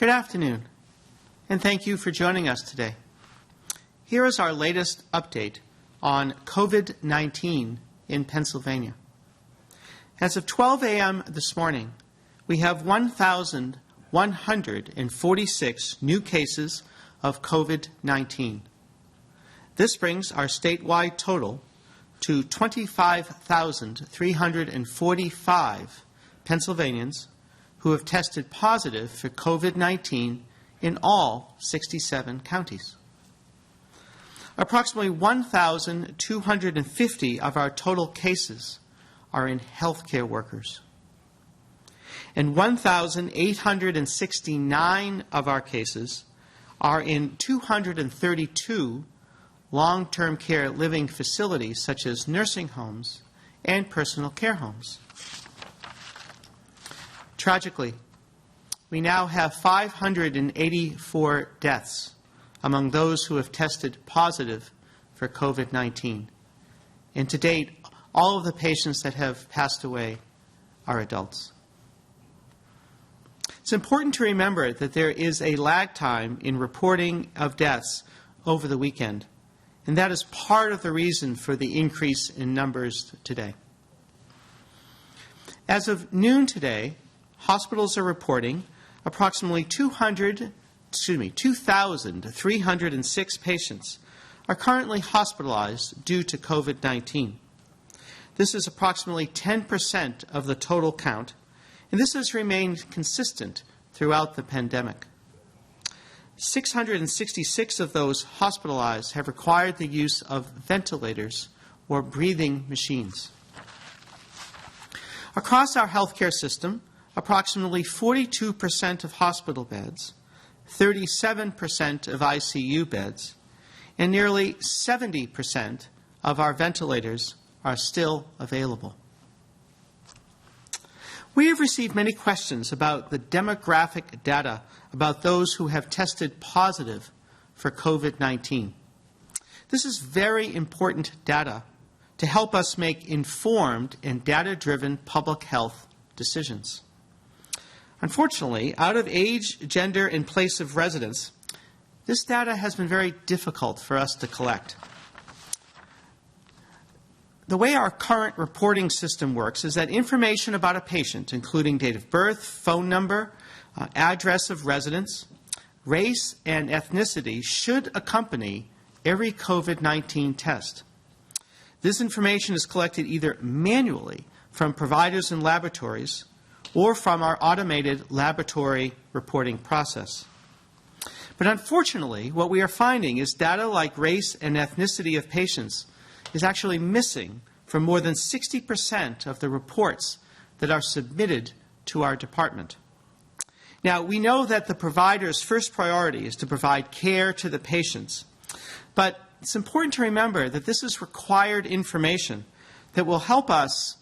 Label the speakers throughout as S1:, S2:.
S1: Good afternoon, and thank you for joining us today. Here is our latest update on COVID-19 in Pennsylvania. As of 12 a.m. this morning, we have 1,146 new cases of COVID-19. This brings our statewide total to 25,345 Pennsylvanians who have tested positive for COVID-19 in all 67 counties. Approximately 1,250 of our total cases are in healthcare workers, and 1,869 of our cases are in 232 long-term care living facilities such as nursing homes and personal care homes. Tragically, we now have 584 deaths among those who have tested positive for COVID-19. And to date, all of the patients that have passed away are adults. It's important to remember that there is a lag time in reporting of deaths over the weekend, and that is part of the reason for the increase in numbers today. As of noon today, hospitals are reporting approximately 2,306 patients are currently hospitalized due to COVID-19. This is approximately 10% of the total count, and this has remained consistent throughout the pandemic. 666 of those hospitalized have required the use of ventilators or breathing machines. Across our healthcare system, approximately 42% of hospital beds, 37% of ICU beds, and nearly 70% of our ventilators are still available. We have received many questions about the demographic data about those who have tested positive for COVID-19. This is very important data to help us make informed and data-driven public health decisions. Unfortunately, out of age, gender, and place of residence, this data has been very difficult for us to collect. The way our current reporting system works is that information about a patient, including date of birth, phone number, address of residence, race, and ethnicity, should accompany every COVID-19 test. This information is collected either manually from providers and laboratories or from our automated laboratory reporting process. But unfortunately, what we are finding is data like race and ethnicity of patients is actually missing from more than 60% of the reports that are submitted to our department. Now, we know that the provider's first priority is to provide care to the patients, but it's important to remember that this is required information that will help us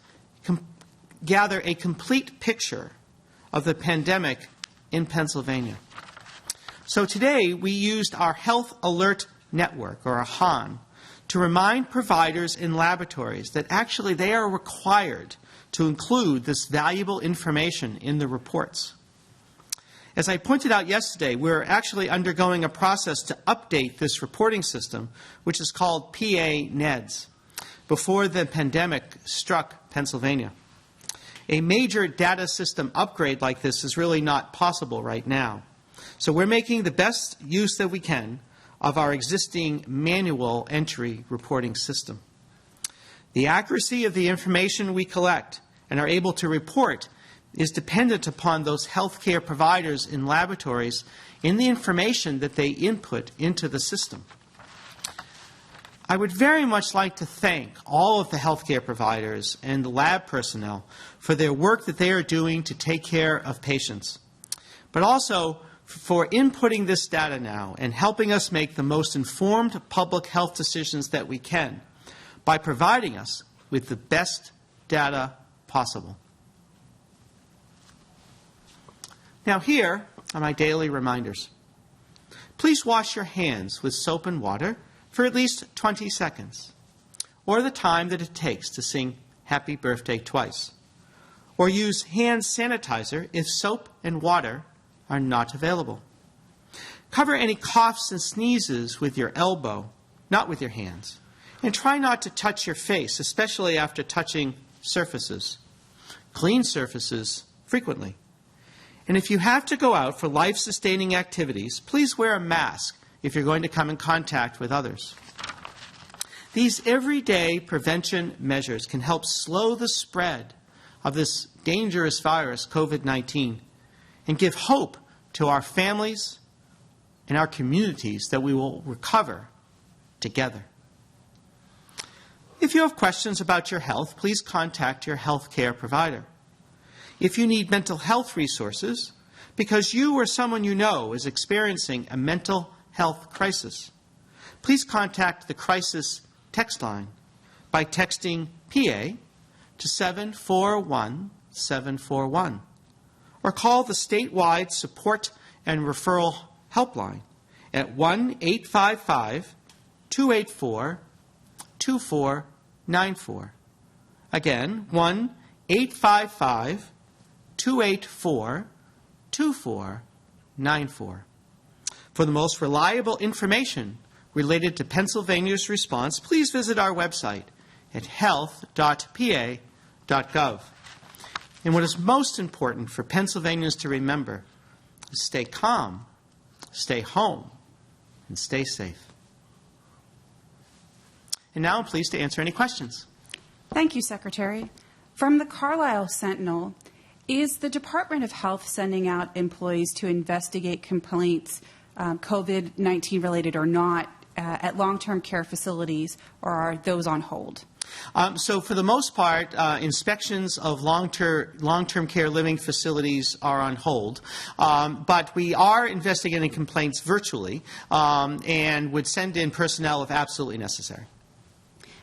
S1: gather a complete picture of the pandemic in Pennsylvania. So today we used our Health Alert Network, or a HAN, to remind providers and laboratories that actually they are required to include this valuable information in the reports. As I pointed out yesterday, we're actually undergoing a process to update this reporting system, which is called PA-NEDS, before the pandemic struck Pennsylvania. A major data system upgrade like this is really not possible right now. So we're making the best use that we can of our existing manual entry reporting system. The accuracy of the information we collect and are able to report is dependent upon those healthcare providers and laboratories in the information that they input into the system. I would very much like to thank all of the healthcare providers and the lab personnel for their work that they are doing to take care of patients, but also for inputting this data now and helping us make the most informed public health decisions that we can by providing us with the best data possible. Now here are my daily reminders. Please wash your hands with soap and water for at least 20 seconds, or the time that it takes to sing Happy Birthday twice, or use hand sanitizer if soap and water are not available. Cover any coughs and sneezes with your elbow, not with your hands. And try not to touch your face, especially after touching surfaces. Clean surfaces frequently. And if you have to go out for life-sustaining activities, please wear a mask if you're going to come in contact with others. These everyday prevention measures can help slow the spread of this dangerous virus, COVID-19, and give hope to our families and our communities that we will recover together. If you have questions about your health, please contact your health care provider. If you need mental health resources because you or someone you know is experiencing a mental health crisis, please contact the crisis text line by texting PA to 741-741 or call the statewide support and referral helpline at 1-855-284-2494. Again, 1-855-284-2494. For the most reliable information related to Pennsylvania's response, please visit our website at health.pa.gov. And what is most important for Pennsylvanians to remember is stay calm, stay home, and stay safe. And now I'm pleased to answer any questions.
S2: Thank you, Secretary. From the Carlisle Sentinel, is the Department of Health sending out employees to investigate complaints, COVID-19 related or not, at long-term care facilities, or are those on hold?
S1: So for the most part, inspections of long-term care living facilities are on hold. But we are investigating complaints virtually and would send in personnel if absolutely necessary.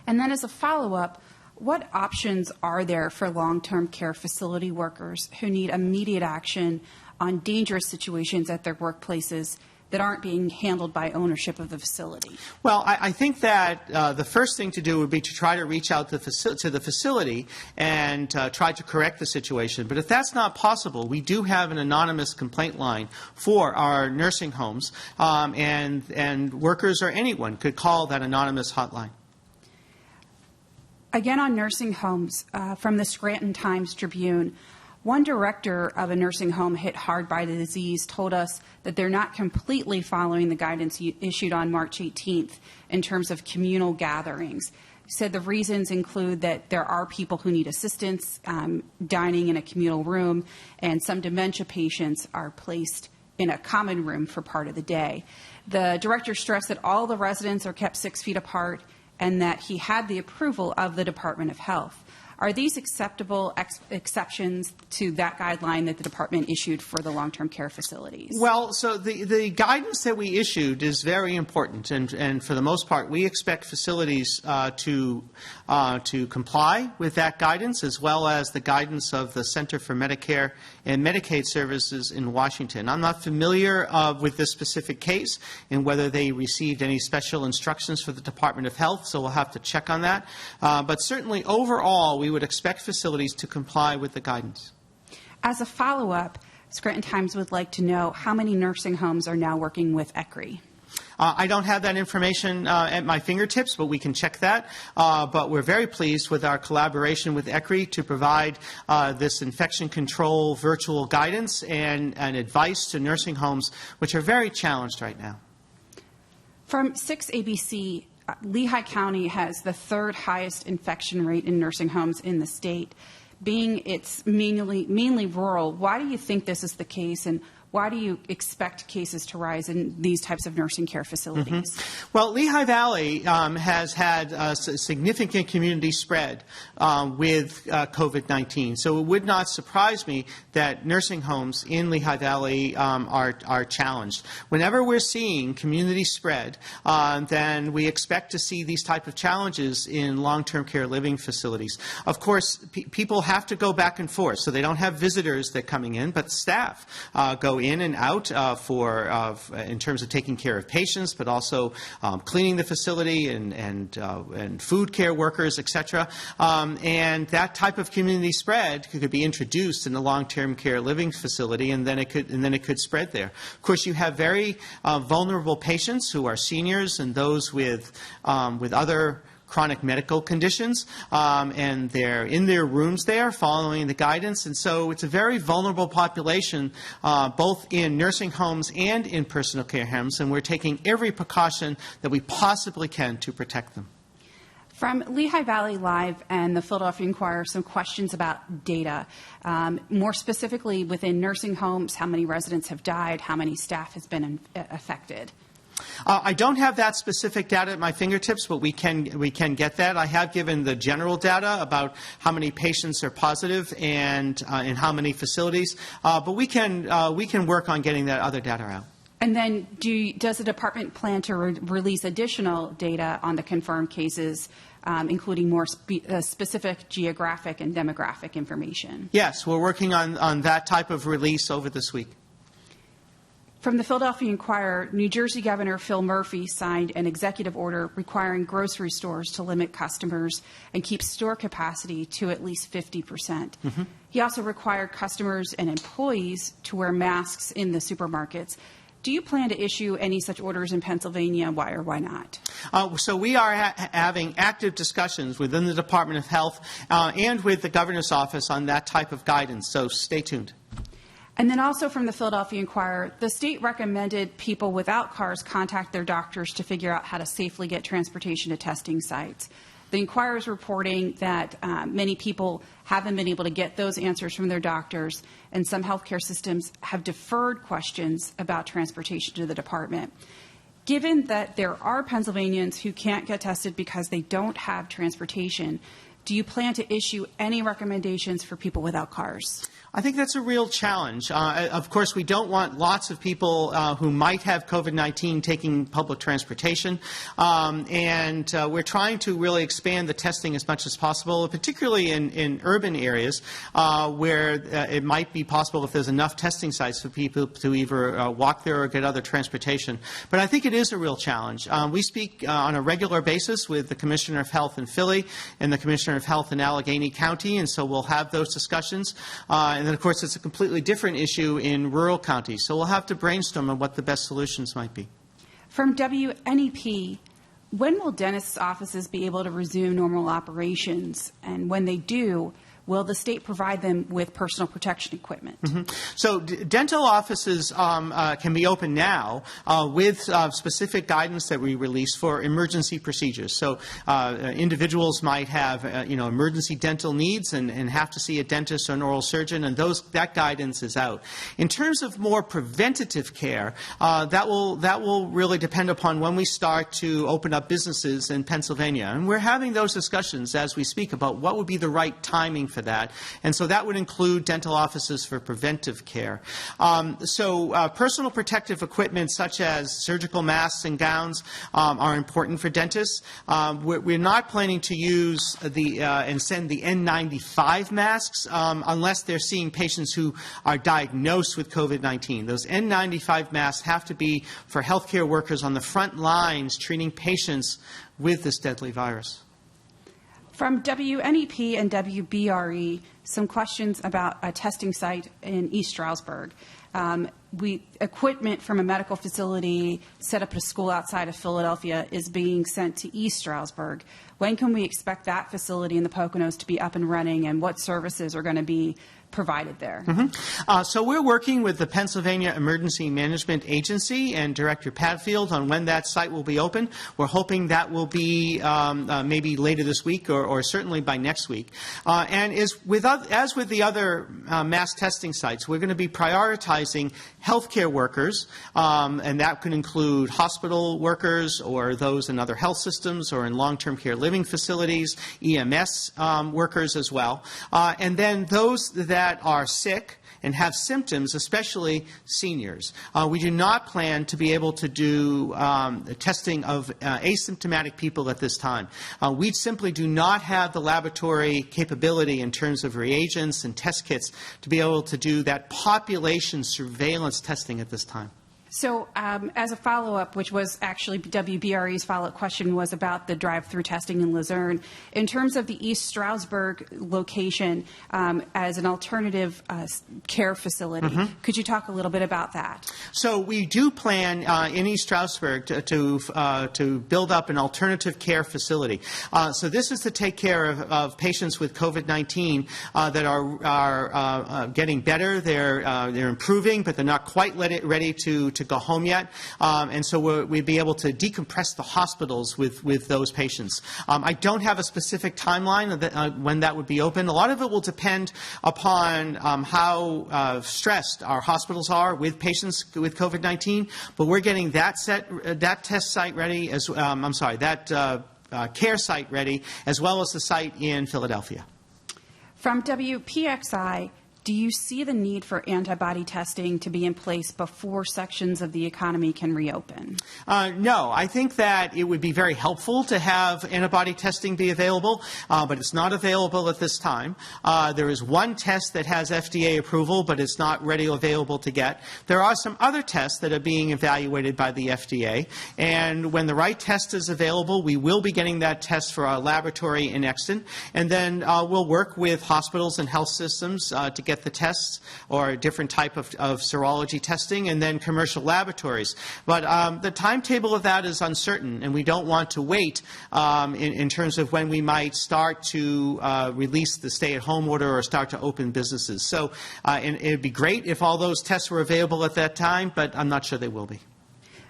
S2: And then as a follow-up, what options are there for long-term care facility workers who need immediate action on dangerous situations at their workplaces that aren't being handled by ownership of the facility?
S1: Well, I think that the first thing to do would be to try to reach out to the facility and try to correct the situation. But if that's not possible, we do have an anonymous complaint line for our nursing homes, and workers or anyone could call that anonymous hotline.
S2: Again, on nursing homes, from the Scranton Times-Tribune, one director of a nursing home hit hard by the disease told us that they're not completely following the guidance issued on March 18th in terms of communal gatherings. He said the reasons include that there are people who need assistance dining in a communal room, and some dementia patients are placed in a common room for part of the day. The director stressed that all the residents are kept 6 feet apart and that he had the approval of the Department of Health. Are these acceptable exceptions to that guideline that the department issued for the long-term care facilities?
S1: Well, so the guidance that we issued is very important, and for the most part, we expect facilities to comply with that guidance, as well as the guidance of the Center for Medicare and Medicaid Services in Washington. I'm not familiar with this specific case and whether they received any special instructions for the Department of Health, so we'll have to check on that. But certainly, overall, we would expect facilities to comply with the guidance.
S2: As a follow-up, Scranton Times would like to know how many nursing homes are now working with ECRI.
S1: I don't have that information at my fingertips, but we can check that. But we're very pleased with our collaboration with ECRI to provide this infection control virtual guidance and advice to nursing homes, which are very challenged right now.
S2: From 6 ABC, Lehigh County has the third highest infection rate in nursing homes in the state. Being it's mainly rural, why do you think this is the case, and why do you expect cases to rise in these types of nursing care facilities?
S1: Well, Lehigh Valley has had a significant community spread with COVID-19. So it would not surprise me that nursing homes in Lehigh Valley are challenged. Whenever we're seeing community spread, then we expect to see these type of challenges in long-term care living facilities. Of course, people have to go back and forth, so they don't have visitors that are coming in, but staff go in and out in terms of taking care of patients, but also cleaning the facility and food care workers, etc. And that type of community spread could be introduced in the long-term care living facility, and then it could spread there. Of course, you have very vulnerable patients who are seniors and those with other chronic medical conditions, and they're in their rooms there following the guidance. And so it's a very vulnerable population, both in nursing homes and in personal care homes, and we're taking every precaution that we possibly can to protect them.
S2: From Lehigh Valley Live and the Philadelphia Inquirer, some questions about data. More specifically, within nursing homes, how many residents have died, how many staff has been affected?
S1: I don't have that specific data at my fingertips, but we can get that. I have given the general data about how many patients are positive and in how many facilities, but we can work on getting that other data out.
S2: And then does the department plan to release additional data on the confirmed cases, including more specific geographic and demographic information?
S1: Yes, we're working on that type of release over this week.
S2: From the Philadelphia Inquirer, New Jersey Governor Phil Murphy signed an executive order requiring grocery stores to limit customers and keep store capacity to at least 50%. Mm-hmm. He also required customers and employees to wear masks in the supermarkets. Do you plan to issue any such orders in Pennsylvania? Why or why not?
S1: So we are having active discussions within the Department of Health and with the Governor's Office on that type of guidance, so stay tuned.
S2: And then also from the Philadelphia Inquirer, the state recommended people without cars contact their doctors to figure out how to safely get transportation to testing sites. The Inquirer is reporting that many people haven't been able to get those answers from their doctors, and some healthcare systems have deferred questions about transportation to the department. Given that there are Pennsylvanians who can't get tested because they don't have transportation, do you plan to issue any recommendations for people without cars?
S1: I think that's a real challenge. Of course, we don't want lots of people who might have COVID-19 taking public transportation, and we're trying to really expand the testing as much as possible, particularly in urban areas where it might be possible if there's enough testing sites for people to either walk there or get other transportation. But I think it is a real challenge. We speak on a regular basis with the Commissioner of Health in Philly and the Commissioner of Health in Allegheny County, and so we'll have those discussions. And then, of course, it's a completely different issue in rural counties. So we'll have to brainstorm on what the best solutions might be.
S2: From WNEP, when will dentists' offices be able to resume normal operations? And when they do, will the state provide them with personal protection equipment? Mm-hmm.
S1: So dental offices can be open now with specific guidance that we release for emergency procedures. So individuals might have emergency dental needs and have to see a dentist or an oral surgeon, and that guidance is out. In terms of more preventative care, that will really depend upon when we start to open up businesses in Pennsylvania. And we're having those discussions as we speak about what would be the right timing for that. And so that would include dental offices for preventive care. Personal protective equipment such as surgical masks and gowns are important for dentists. We're not planning to use and send the N95 masks unless they're seeing patients who are diagnosed with COVID-19. Those N95 masks have to be for healthcare workers on the front lines treating patients with this deadly virus.
S2: From WNEP and WBRE, some questions about a testing site in East Stroudsburg. Equipment from a medical facility set up at a school outside of Philadelphia is being sent to East Stroudsburg. When can we expect that facility in the Poconos to be up and running, and what services are going to be provided there? Mm-hmm.
S1: So we're working with the Pennsylvania Emergency Management Agency and Director Padfield on when that site will be open. We're hoping that will be maybe later this week or certainly by next week. And as with the other mass testing sites, we're going to be prioritizing healthcare workers, and that could include hospital workers or those in other health systems or in long-term care living facilities, EMS workers as well, and then those that are sick and have symptoms, especially seniors. We do not plan to be able to do testing of asymptomatic people at this time. We simply do not have the laboratory capability in terms of reagents and test kits to be able to do that population patient surveillance testing at this time.
S2: So as a follow-up, which was actually WBRE's follow-up question, was about the drive-through testing in Luzerne. In terms of the East Stroudsburg location as an alternative care facility, could you talk a little bit about that?
S1: So we do plan in East Stroudsburg to build up an alternative care facility. So this is to take care of patients with COVID-19 that are getting better. They're improving, but they're not quite ready to go home yet, and so we'd be able to decompress the hospitals with those patients. I don't have a specific timeline of when that would be open. A lot of it will depend upon how stressed our hospitals are with patients with COVID-19, but we're getting that test site ready, care site ready, as well as the site in Philadelphia.
S2: From WPXI, do you see the need for antibody testing to be in place before sections of the economy can reopen?
S1: No. I think that it would be very helpful to have antibody testing be available, but it's not available at this time. There is one test that has FDA approval, but it's not readily available to get. There are some other tests that are being evaluated by the FDA, and when the right test is available, we will be getting that test for our laboratory in Exton, and then we'll work with hospitals and health systems to get the tests or a different type of serology testing, and then commercial laboratories. But the timetable of that is uncertain, and we don't want to wait in terms of when we might start to release the stay-at-home order or start to open businesses. So and it would be great if all those tests were available at that time, but I'm not sure they will be.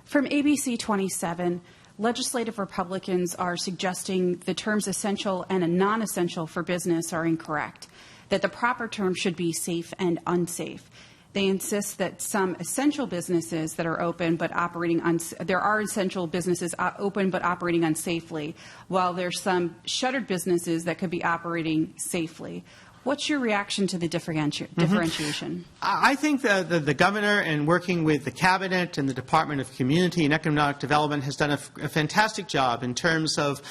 S2: From ABC 27, legislative Republicans are suggesting the terms essential and non-essential for business are incorrect, that the proper term should be safe and unsafe. They insist that some essential businesses that are open but operating there are essential businesses open but operating unsafely, while there's some shuttered businesses that could be operating safely. What's your reaction to the differentiation?
S1: I think the governor, and working with the cabinet and the Department of Community and Economic Development, has done a fantastic job in terms of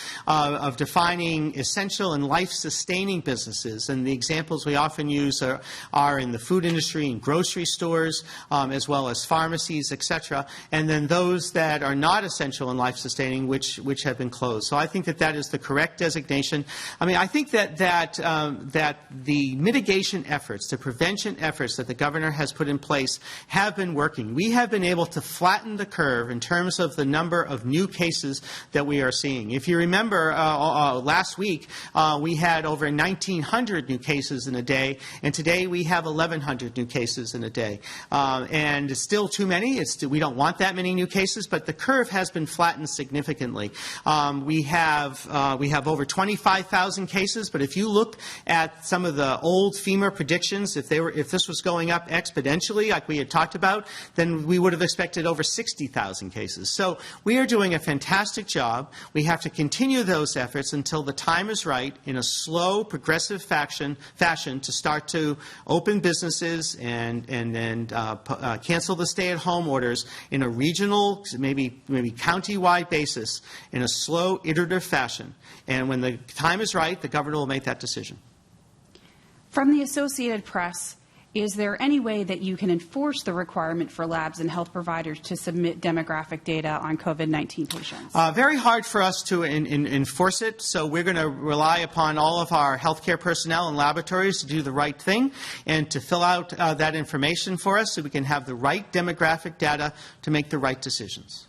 S1: defining essential and life-sustaining businesses. And the examples we often use are in the food industry and grocery stores, as well as pharmacies, etc. And then those that are not essential and life-sustaining, which have been closed. So I think that is the correct designation. I mean, I think that the mitigation efforts, the prevention efforts that the governor has put in place have been working. We have been able to flatten the curve in terms of the number of new cases that we are seeing. If you remember, last week we had over 1,900 new cases in a day, and today we have 1,100 new cases in a day. And it's still too many. We don't want that many new cases, but the curve has been flattened significantly. We have over 25,000 cases, but if you look at some of the old FEMA predictions, if this was going up exponentially like we had talked about, then we would have expected over 60,000 cases. So we are doing a fantastic job. We have to continue those efforts until the time is right, in a slow, progressive fashion to start to open businesses and cancel the stay-at-home orders in a regional, maybe county-wide basis, in a slow, iterative fashion. And when the time is right, the governor will make that decision.
S2: From the Associated Press, is there any way that you can enforce the requirement for labs and health providers to submit demographic data on COVID-19 patients?
S1: Very hard for us to enforce it, so we're going to rely upon all of our healthcare personnel and laboratories to do the right thing and to fill out that information for us so we can have the right demographic data to make the right decisions.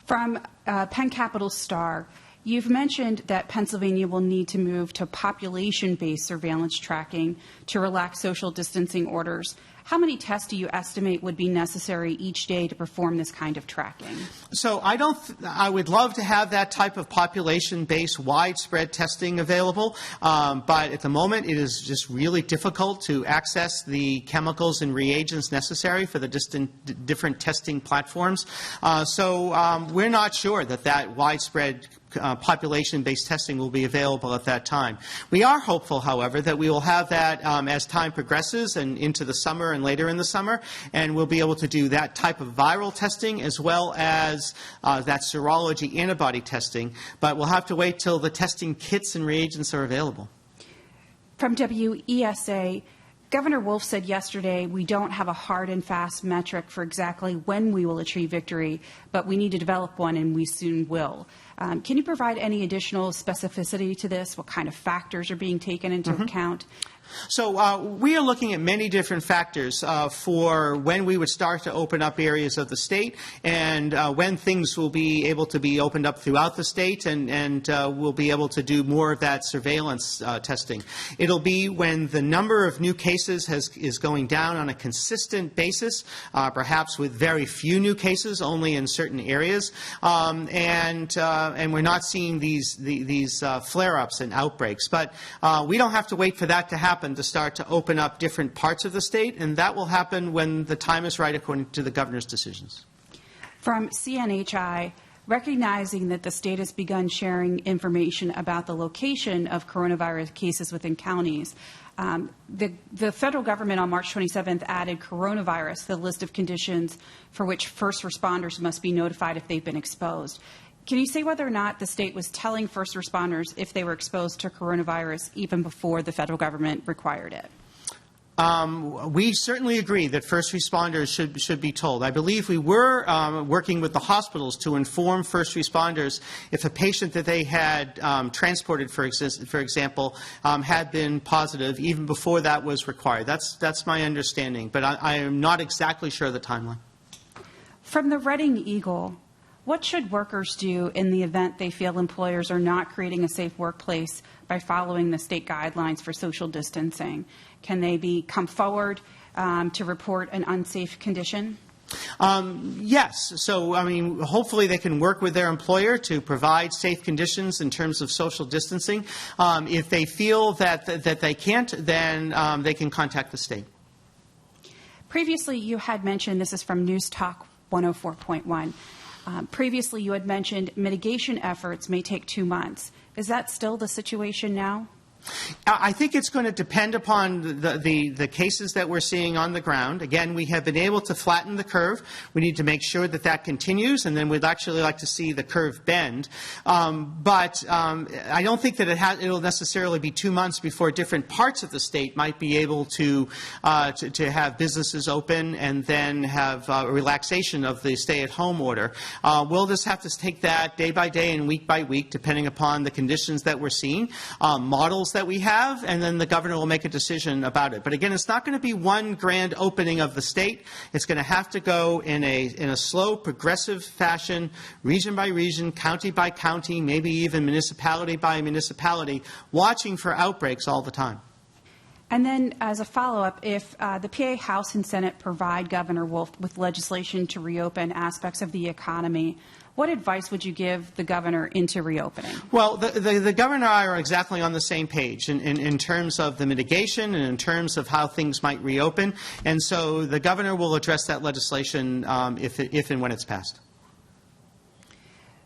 S2: From Penn Capital Star, you've mentioned that Pennsylvania will need to move to population-based surveillance tracking to relax social distancing orders. How many tests do you estimate would be necessary each day to perform this kind of tracking? So
S1: I would love to have that type of population-based widespread testing available, but at the moment it is just really difficult to access the chemicals and reagents necessary for the different testing platforms. So we're not sure that widespread population-based testing will be available at that time. We are hopeful, however, that we will have that as time progresses and into the summer and later in the summer, and we'll be able to do that type of viral testing as well as that serology antibody testing, but we'll have to wait till the testing kits and reagents are available.
S2: From WESA, Governor Wolf said yesterday we don't have a hard and fast metric for exactly when we will achieve victory, but we need to develop one, and we soon will. Can you provide any additional specificity to this? What kind of factors are being taken into account?
S1: So we are looking at many different factors for when we would start to open up areas of the state and when things will be able to be opened up throughout the state, and we'll be able to do more of that surveillance testing. It'll be when the number of new cases is going down on a consistent basis, perhaps with very few new cases, only in certain areas, and we're not seeing these flare-ups and outbreaks. But we don't have to wait for that to happen to start to open up different parts of the state, and that will happen when the time is right according to the governor's decisions.
S2: From CNHI, recognizing that the state has begun sharing information about the location of coronavirus cases within counties, the federal government on March 27th added coronavirus to the list of conditions for which first responders must be notified if they've been exposed. Can you say whether or not the state was telling first responders if they were exposed to coronavirus even before the federal government required it?
S1: We certainly agree that first responders should be told. I believe we were working with the hospitals to inform first responders if a patient that they had transported, for example, had been positive even before that was required. That's my understanding, but I am not exactly sure of the timeline.
S2: From the Reading Eagle, what should workers do in the event they feel employers are not creating a safe workplace by following the state guidelines for social distancing? Can they come forward to report an unsafe condition?
S1: Yes. So, I mean, hopefully they can work with their employer to provide safe conditions in terms of social distancing. If they feel that they can't, then they can contact the state.
S2: Previously, you had mentioned, this is from News Talk 104.1, previously you had mentioned mitigation efforts may take 2 months. Is that still the situation now?
S1: I think it's going to depend upon the cases that we're seeing on the ground. Again, we have been able to flatten the curve. We need to make sure that that continues, and then we'd actually like to see the curve bend. But I don't think that it'll necessarily be 2 months before different parts of the state might be able to have businesses open and then have a relaxation of the stay-at-home order. We'll just have to take that day by day and week by week, depending upon the conditions that we're seeing, models that we have, and then the governor will make a decision about it. But again, it's not going to be one grand opening of the state. It's going to have to go in a slow, progressive fashion, region by region, county by county, maybe even municipality by municipality, watching for outbreaks all the time.
S2: And then as a follow-up, if the PA House and Senate provide Governor Wolf with legislation to reopen aspects of the economy, what advice would you give the governor into reopening?
S1: Well, the governor and I are exactly on the same page in terms of the mitigation and in terms of how things might reopen. And so the governor will address that legislation if and when it's passed.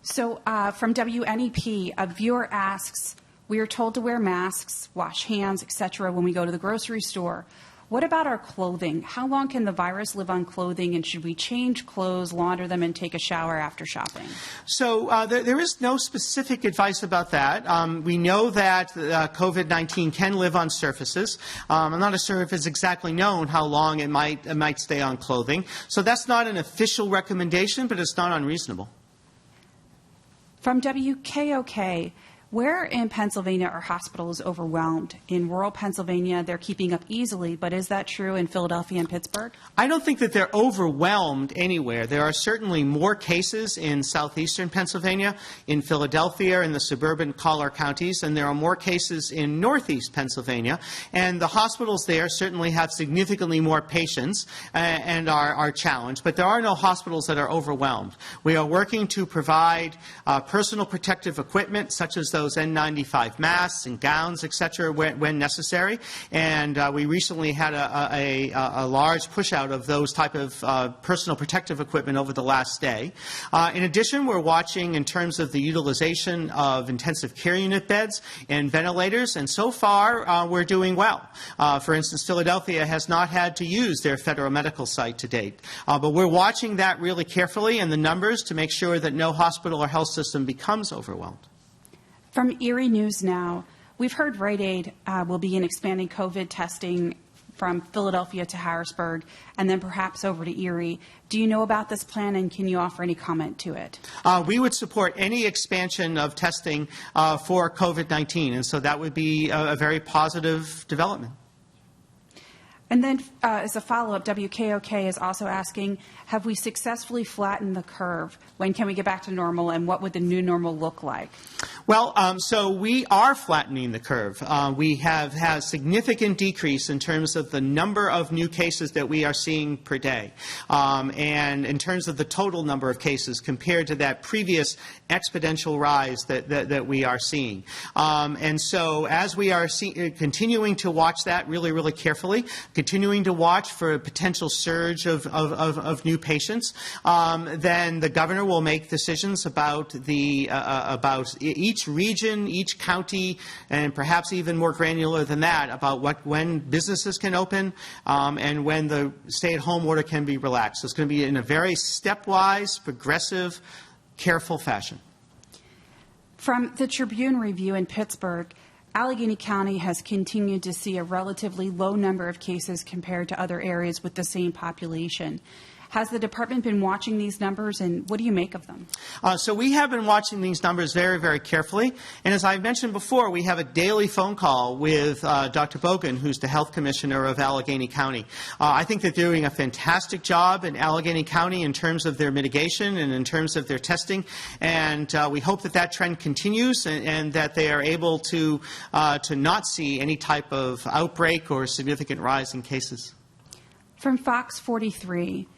S2: So from WNEP, a viewer asks, we are told to wear masks, wash hands, etc. when we go to the grocery store. What about our clothing? How long can the virus live on clothing, and should we change clothes, launder them, and take a shower after shopping?
S1: So there is no specific advice about that. We know that COVID-19 can live on surfaces. I'm not sure if it's exactly known how long it might stay on clothing. So that's not an official recommendation, but it's not unreasonable.
S2: From WKOK, where in Pennsylvania are hospitals overwhelmed? In rural Pennsylvania, they're keeping up easily, but is that true in Philadelphia and Pittsburgh?
S1: I don't think that they're overwhelmed anywhere. There are certainly more cases in southeastern Pennsylvania, in Philadelphia, in the suburban collar counties, and there are more cases in northeast Pennsylvania. And the hospitals there certainly have significantly more patients and are challenged, but there are no hospitals that are overwhelmed. We are working to provide personal protective equipment, such as those N95 masks and gowns, etc., when necessary. And we recently had a large push-out of those type of personal protective equipment over the last day. In addition, we're watching in terms of the utilization of intensive care unit beds and ventilators, and so far we're doing well. For instance, Philadelphia has not had to use their federal medical site to date. But we're watching that really carefully and the numbers to make sure that no hospital or health system becomes overwhelmed.
S2: From Erie News Now, we've heard Rite Aid will begin expanding COVID testing from Philadelphia to Harrisburg and then perhaps over to Erie. Do you know about this plan, and can you offer any comment to it?
S1: We would support any expansion of testing for COVID-19, and so that would be a very positive development.
S2: And then as a follow-up, WKOK is also asking, have we successfully flattened the curve? When can we get back to normal, and what would the new normal look like?
S1: Well, so we are flattening the curve. We have had a significant decrease in terms of the number of new cases that we are seeing per day, and in terms of the total number of cases compared to that previous exponential rise that we are seeing. And so as we are continuing to watch that really, really carefully, continuing to watch for a potential surge of new patients, then the governor will make decisions about about each region, each county, and perhaps even more granular than that about when businesses can open and when the stay-at-home order can be relaxed. So it's going to be in a very stepwise, progressive, careful fashion.
S2: From the Tribune Review in Pittsburgh, Allegheny County has continued to see a relatively low number of cases compared to other areas with the same population. Has the department been watching these numbers, and what do you make of them?
S1: So we have been watching these numbers very, very carefully. And as I mentioned before, we have a daily phone call with Dr. Bogan, who's the health commissioner of Allegheny County. I think they're doing a fantastic job in Allegheny County in terms of their mitigation and in terms of their testing. And we hope that that trend continues and that they are able to not see any type of outbreak or significant rise in cases.
S2: From Fox 43,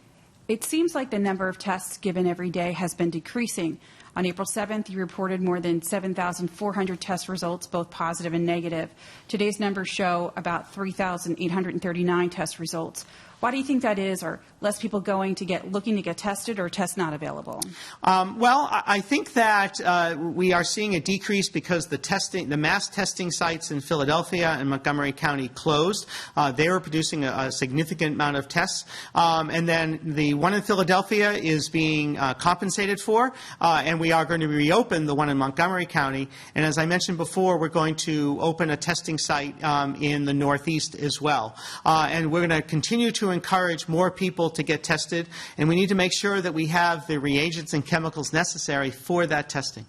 S2: it seems like the number of tests given every day has been decreasing. On April 7th, you reported more than 7,400 test results, both positive and negative. Today's numbers show about 3,839 test results. Why do you think that is? Are less people looking to get tested, or tests not available?
S1: Well, I think that we are seeing a decrease because the mass testing sites in Philadelphia and Montgomery County closed. They were producing a significant amount of tests. And then the one in Philadelphia is being compensated for, and we are going to reopen the one in Montgomery County. And as I mentioned before, we're going to open a testing site in the Northeast as well. And we're going to continue to encourage more people to get tested, and we need to make sure that we have the reagents and chemicals necessary for that testing.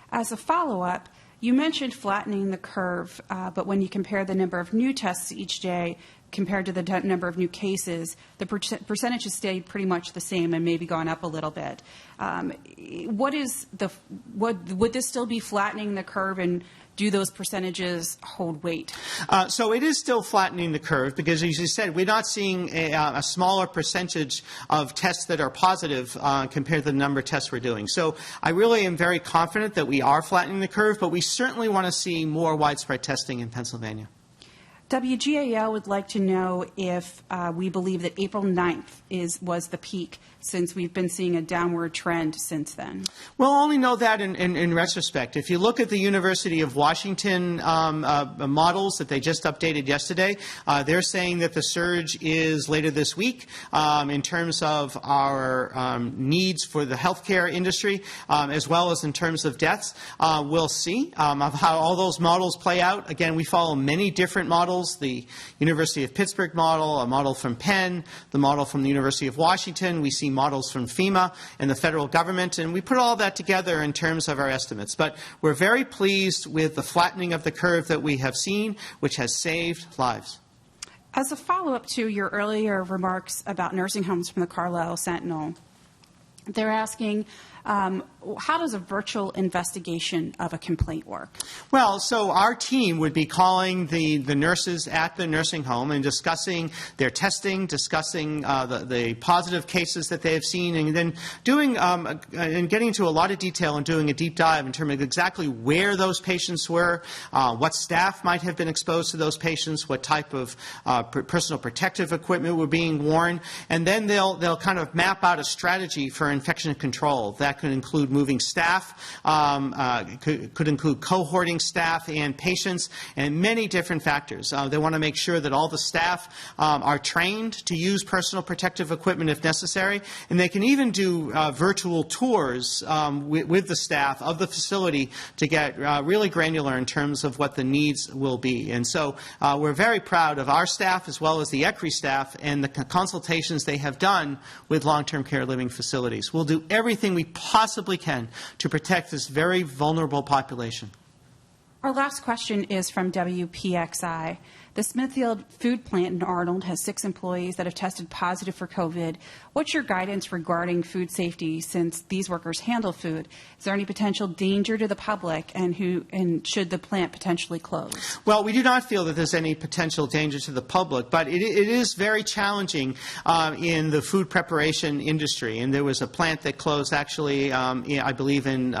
S2: As a follow-up, you mentioned flattening the curve, but when you compare the number of new tests each day compared to the number of new cases, the percentage has stayed pretty much the same and maybe gone up a little bit. Would this still be flattening the curve, and do those percentages hold weight?
S1: So it is still flattening the curve because, as you said, we're not seeing a smaller percentage of tests that are positive compared to the number of tests we're doing. So I really am very confident that we are flattening the curve, but we certainly want to see more widespread testing in Pennsylvania.
S2: WGAL would like to know if we believe that April 9th was the peak, since we've been seeing a downward trend since then.
S1: We'll only know that in retrospect. If you look at the University of Washington models that they just updated yesterday, they're saying that the surge is later this week in terms of our needs for the healthcare industry, as well as in terms of deaths. We'll see of how all those models play out. Again, we follow many different models. The University of Pittsburgh model, a model from Penn, the model from the University of Washington. We see models from FEMA and the federal government, and we put all that together in terms of our estimates. But we're very pleased with the flattening of the curve that we have seen, which has saved lives.
S2: As a follow-up to your earlier remarks about nursing homes from the Carlisle Sentinel, they're asking, how does a virtual investigation of a complaint work?
S1: Well, so our team would be calling the nurses at the nursing home and discussing their testing, discussing the positive cases that they have seen, and then doing and getting into a lot of detail and doing a deep dive in terms of exactly where those patients were, what staff might have been exposed to those patients, what type of personal protective equipment were being worn, and then they'll kind of map out a strategy for infection control that that could include moving staff, could include cohorting staff and patients, and many different factors. They want to make sure that all the staff are trained to use personal protective equipment if necessary, and they can even do virtual tours with the staff of the facility to get really granular in terms of what the needs will be. And so we're very proud of our staff as well as the ECRI staff and the consultations they have done with long-term care living facilities. We'll do everything we possibly can to protect this very vulnerable population.
S2: Our last question is from WPXI. The Smithfield food plant in Arnold has 6 employees that have tested positive for COVID. What's your guidance regarding food safety since these workers handle food? Is there any potential danger to the public, and should the plant potentially close?
S1: Well, we do not feel that there's any potential danger to the public, but it is very challenging in the food preparation industry. And there was a plant that closed actually, I believe, in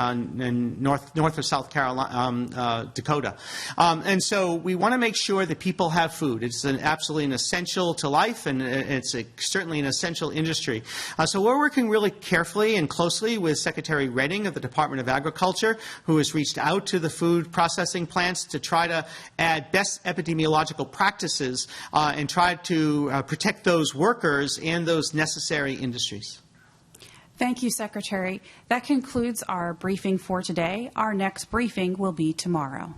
S1: North or South Carolina, Dakota. And so we want to make sure that people have food. It's absolutely an essential to life, and it's certainly an essential industry. So we're working really carefully and closely with Secretary Redding of the Department of Agriculture, who has reached out to the food processing plants to try to add best epidemiological practices and try to protect those workers and those necessary industries.
S2: Thank you, Secretary. That concludes our briefing for today. Our next briefing will be tomorrow.